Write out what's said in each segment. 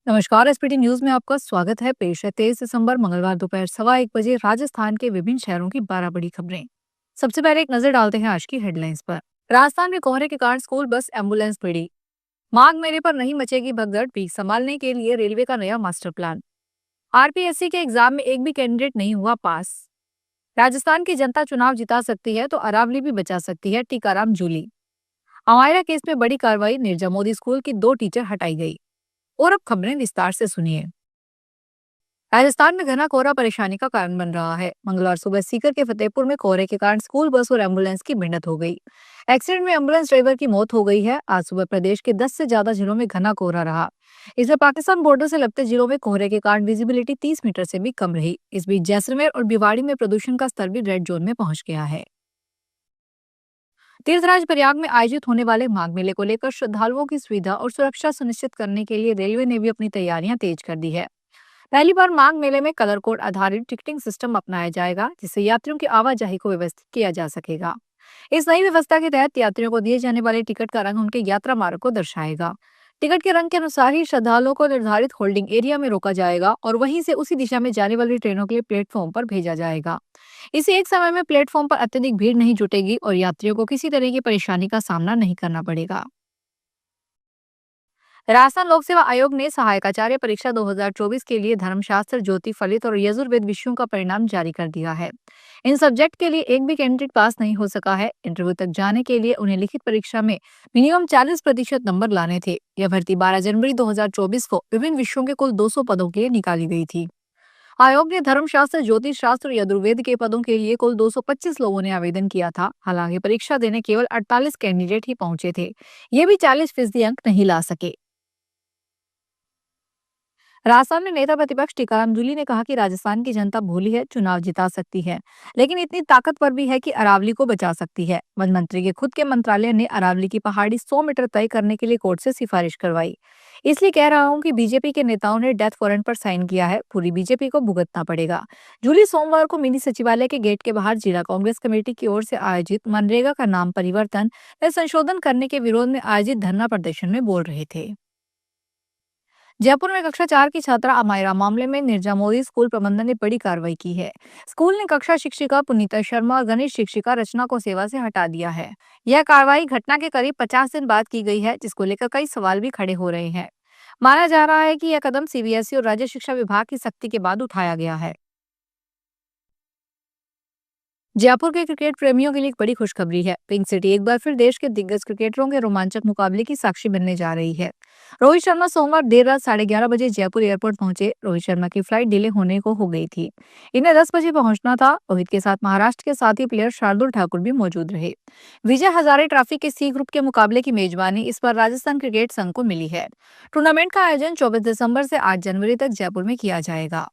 नमस्कार। SPT news में आपका स्वागत है। पेश है 23 दिसंबर मंगलवार दोपहर 1:15 बजे राजस्थान के विभिन्न शहरों की 12 बड़ी खबरें। सबसे पहले एक नजर डालते हैं आज की हेडलाइंस पर। राजस्थान में कोहरे के कारण स्कूल बस एम्बुलेंस भिड़ी। माघ मेले पर नहीं मचेगी भगदड़, भी संभालने के लिए रेलवे का नया मास्टर प्लान। आरपीएससी के एग्जाम में एक भी कैंडिडेट नहीं हुआ पास। राजस्थान की जनता चुनाव जिता सकती है तो अरावली भी बचा सकती है, टीकाराम जूली। अमायरा केस में बड़ी कार्रवाई, निर्जा मोदी स्कूल की 2 टीचर हटाई गई। और अब खबरें विस्तार से सुनिए। राजस्थान में घना कोहरा परेशानी का कारण बन रहा है। मंगलवार सुबह सीकर के फतेहपुर में कोहरे के कारण स्कूल बस और एम्बुलेंस की भिड़ंत हो गई। एक्सीडेंट में एम्बुलेंस ड्राइवर की मौत हो गई है। आज सुबह प्रदेश के 10 से ज्यादा जिलों में घना कोहरा रहा। इसमें पाकिस्तान बॉर्डर से लगते जिलों में कोहरे के कारण विजिबिलिटी 30 मीटर से भी कम रही। इस बीच जैसलमेर और भिवाड़ी में प्रदूषण का स्तर भी रेड जोन में पहुंच गया है। तीर्थराज प्रयाग में आयोजित होने वाले माघ मेले को लेकर श्रद्धालुओं की सुविधा और सुरक्षा सुनिश्चित करने के लिए रेलवे ने भी अपनी तैयारियां तेज कर दी है। पहली बार माघ मेले में कलर कोड आधारित टिकटिंग सिस्टम अपनाया जाएगा, जिससे यात्रियों की आवाजाही को व्यवस्थित किया जा सकेगा। इस नई व्यवस्था के तहत यात्रियों को दिए जाने वाले टिकट का रंग उनके यात्रा मार्ग को दर्शाएगा। टिकट के रंग के अनुसार ही श्रद्धालुओं को निर्धारित होल्डिंग एरिया में रोका जाएगा और वहीं से उसी दिशा में जाने वाली ट्रेनों के लिए प्लेटफॉर्म पर भेजा जाएगा। इसे एक समय में प्लेटफॉर्म पर अत्यधिक भीड़ नहीं जुटेगी और यात्रियों को किसी तरह की परेशानी का सामना नहीं करना पड़ेगा। राजस्थान लोक सेवा आयोग ने सहायक आचार्य परीक्षा 2024 के लिए धर्मशास्त्र, ज्योति फलित और यजुर्वेद विषयों का परिणाम जारी कर दिया है। इन सब्जेक्ट के लिए एक भी कैंडिडेट पास नहीं हो सका है। इंटरव्यू तक जाने के लिए उन्हें लिखित परीक्षा में मिनिमम 40% नंबर लाने थे। यह भर्ती 12 जनवरी 2024 को विभिन्न विषयों के कुल 200 पदों के लिए निकाली गई थी। आयोग ने धर्मशास्त्र, ज्योतिष शास्त्र और यजुर्वेद के पदों के लिए कुल 225 लोगों ने आवेदन किया था। हालांकि परीक्षा देने केवल 48 कैंडिडेट ही पहुंचे थे। ये भी 40% अंक नहीं ला सके। राजस्थान में नेता प्रतिपक्ष टीकाराम जूली ने कहा कि राजस्थान की जनता भोली है, चुनाव जिता सकती है, लेकिन इतनी ताकतवर भी है कि अरावली को बचा सकती है। वन मंत्री के खुद के मंत्रालय ने अरावली की पहाड़ी 100 मीटर तय करने के लिए कोर्ट से सिफारिश करवाई। इसलिए कह रहा हूं कि बीजेपी के नेताओं ने डेथ वारंट पर साइन किया है, पूरी बीजेपी को भुगतना पड़ेगा। जूली सोमवार को मिनी सचिवालय के गेट के बाहर जिला कांग्रेस कमेटी की ओर से आयोजित मनरेगा का नाम परिवर्तन व संशोधन करने के विरोध में आयोजित धरना प्रदर्शन में बोल रहे थे। जयपुर में कक्षा 4 की छात्रा अमायरा मामले में निर्जा मोदी स्कूल प्रबंधन ने बड़ी कार्रवाई की है। स्कूल ने कक्षा शिक्षिका पुनीता शर्मा और गणित शिक्षिका रचना को सेवा से हटा दिया है। यह कार्रवाई घटना के करीब 50 दिन बाद की गई है, जिसको लेकर कई सवाल भी खड़े हो रहे हैं। माना जा रहा है कि यह कदम सीबीएसई और राज्य शिक्षा विभाग की सख्ती के बाद उठाया गया है। जयपुर के क्रिकेट प्रेमियों के लिए एक बड़ी खुशखबरी है। पिंक सिटी एक बार फिर देश के दिग्गज क्रिकेटरों के रोमांचक मुकाबले की साक्षी बनने जा रही है। रोहित शर्मा सोमवार देर रात 11:30 बजे जयपुर एयरपोर्ट पहुंचे। रोहित शर्मा की फ्लाइट डिले होने को हो गई थी। इन्हें 10 बजे पहुंचना था। रोहित के साथ महाराष्ट्र के साथी प्लेयर शार्दुल ठाकुर भी मौजूद रहे। विजय हजारे ट्रॉफी के सी ग्रुप के मुकाबले की मेजबानी इस बार राजस्थान क्रिकेट संघ को मिली है। टूर्नामेंट का आयोजन 24 दिसंबर से 8 जनवरी तक जयपुर में किया जाएगा।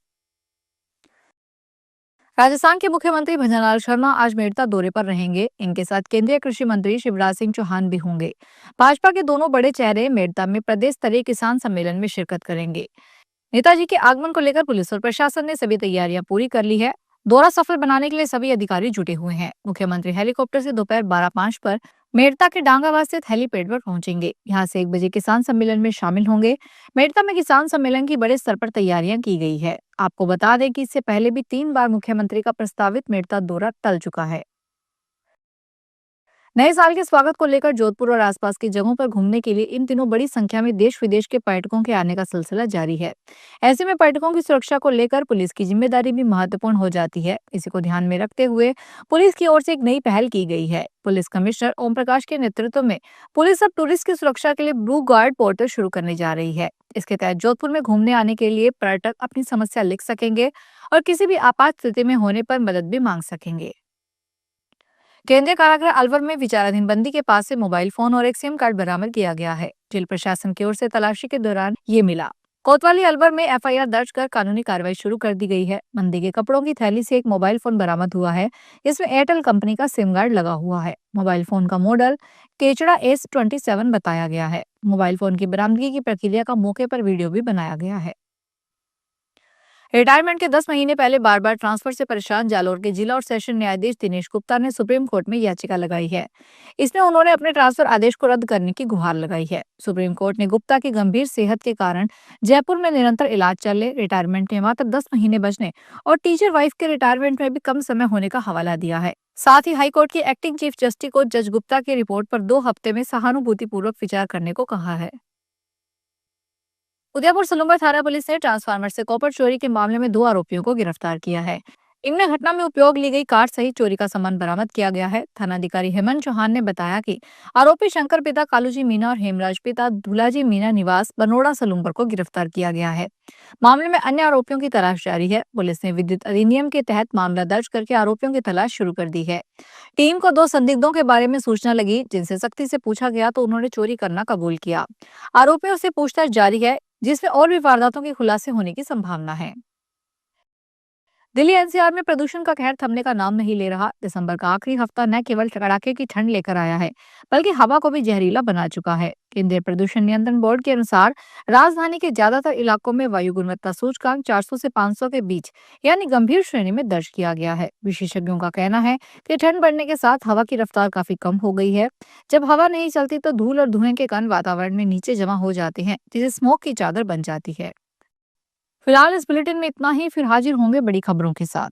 राजस्थान के मुख्यमंत्री भंजनलाल शर्मा आज मेड़ता दौरे पर रहेंगे। इनके साथ केंद्रीय कृषि मंत्री शिवराज सिंह चौहान भी होंगे। भाजपा के दोनों बड़े चेहरे मेड़ता में प्रदेश स्तरीय किसान सम्मेलन में शिरकत करेंगे। नेताजी के आगमन को लेकर पुलिस और प्रशासन ने सभी तैयारियां पूरी कर ली है। दौरा सफल बनाने के लिए सभी अधिकारी जुटे हुए हैं। मुख्यमंत्री हेलीकॉप्टर से दोपहर 12:05 पर मेड़ता के डांगावास स्थित हेलीपैड पर पहुंचेंगे। यहां से 1 बजे किसान सम्मेलन में शामिल होंगे। मेड़ता में किसान सम्मेलन की बड़े स्तर पर तैयारियां की गई है। आपको बता दें कि इससे पहले भी 3 बार मुख्यमंत्री का प्रस्तावित मेड़ता दौरा टल चुका है। नए साल के स्वागत को लेकर जोधपुर और आसपास की जगहों पर घूमने के लिए इन दिनों बड़ी संख्या में देश विदेश के पर्यटकों के आने का सिलसिला जारी है। ऐसे में पर्यटकों की सुरक्षा को लेकर पुलिस की जिम्मेदारी भी महत्वपूर्ण हो जाती है। इसी को ध्यान में रखते हुए पुलिस की ओर से एक नई पहल की गई है। पुलिस कमिश्नर ओम प्रकाश के नेतृत्व में पुलिस अब टूरिस्ट की सुरक्षा के लिए ब्लू गार्ड पोर्टल शुरू करने जा रही है। इसके तहत जोधपुर में घूमने आने के लिए पर्यटक अपनी समस्या लिख सकेंगे और किसी भी आपात स्थिति में होने पर मदद भी मांग सकेंगे। केंद्रीय कारागृह अलवर में विचाराधीन बंदी के पास से मोबाइल फोन और एक सिम कार्ड बरामद किया गया है। जेल प्रशासन की ओर से तलाशी के दौरान ये मिला। कोतवाली अलवर में एफआईआर दर्ज कर कानूनी कार्रवाई शुरू कर दी गई है। बंदी के कपड़ों की थैली से एक मोबाइल फोन बरामद हुआ है। इसमें एयरटेल कंपनी का सिम कार्ड लगा हुआ है। मोबाइल फोन का मॉडल केचड़ा S27 बताया गया है। मोबाइल फोन की बरामदगी की प्रक्रिया का मौके पर वीडियो भी बनाया गया है। रिटायरमेंट के 10 महीने पहले बार बार ट्रांसफर से परेशान जालोर के जिला और सेशन न्यायाधीश दिनेश गुप्ता ने सुप्रीम कोर्ट में याचिका लगाई है। इसमें उन्होंने अपने ट्रांसफर आदेश को रद्द करने की गुहार लगाई है। सुप्रीम कोर्ट ने गुप्ता की गंभीर सेहत के कारण जयपुर में निरंतर इलाज चलने, रिटायरमेंट में मात्र 10 महीने बचने और टीचर वाइफ के रिटायरमेंट में भी कम समय होने का हवाला दिया है। साथ ही हाईकोर्ट की एक्टिंग चीफ जस्टिस को जज गुप्ता की रिपोर्ट पर 2 हफ्ते में सहानुभूतिपूर्वक विचार करने को कहा है। उदयपुर सलूंगा थाना पुलिस ने ट्रांसफार्मर से कॉपर चोरी के मामले में 2 आरोपियों को गिरफ्तार किया है। इनमें घटना में उपयोग ली गई कार सहित चोरी का सामान बरामद किया गया है। थानाधिकारी हेमंत चौहान ने बताया कि आरोपी शंकर पिता कालूजी मीना और हेमराज पिता धुलाजी मीना निवास बनोड़ा सलूंबर को गिरफ्तार किया गया है। मामले में अन्य आरोपियों की तलाश जारी है। पुलिस ने विद्युत अधिनियम के तहत मामला दर्ज करके आरोपियों की तलाश शुरू कर दी है। टीम को 2 संदिग्धों के बारे में सूचना लगी, जिनसे सख्ती से पूछा गया तो उन्होंने चोरी करना कबूल किया। आरोपियों से पूछताछ जारी है, जिसमें और भी वारदातों के खुलासे होने की संभावना है। दिल्ली एनसीआर में प्रदूषण का कहर थमने का नाम नहीं ले रहा। दिसंबर का आखिरी हफ्ता न केवल कड़ाके की ठंड लेकर आया है, बल्कि हवा को भी जहरीला बना चुका है। केंद्रीय प्रदूषण नियंत्रण बोर्ड के अनुसार राजधानी के ज्यादातर इलाकों में वायु गुणवत्ता सूचकांक 400 से 500 के बीच यानी गंभीर श्रेणी में दर्ज किया गया है। विशेषज्ञों का कहना है कि ठंड बढ़ने के साथ हवा की रफ्तार काफी कम हो गई है। जब हवा नहीं चलती तो धूल और धुएं के कण वातावरण में नीचे जमा हो जाते हैं, जिसे स्मोक की चादर बन जाती है। फिलहाल इस बुलेटिन में इतना ही, फिर हाजिर होंगे बड़ी खबरों के साथ।